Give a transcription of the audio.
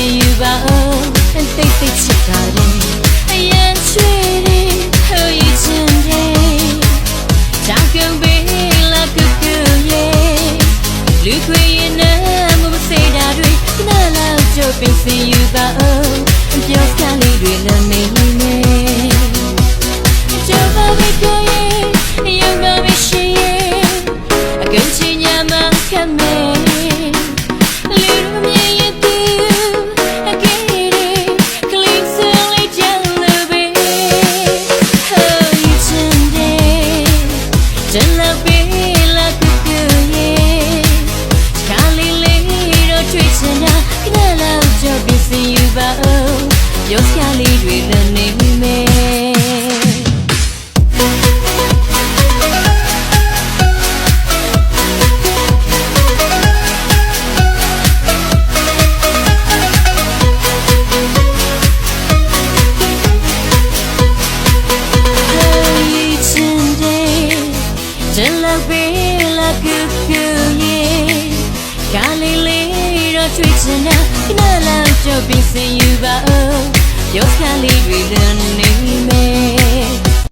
င်ယူပါဦးတိတ်တိတ်ချစ်တာတယ်အရန်ချွေတယ်ဟိုရချင်တယ်တောင်ကုန်ပေးလာကူကူရဲ့လူခွေရင်နဲ့မမစေတာတွေခဏလောက်ကြိုပင်စင်ယူပါဦးပြောစကားလေးတွေလည်းနေနေကြောက်ပါပဲကိုရဲ့ရုံတော့မရှိရဲ့အကန့်ချင်ညာမှခံမယ်有下里对了你美。真老贝拉哥哥耶，咖喱喱热吹着那，那老就变成有吧。有咖喱味的你美。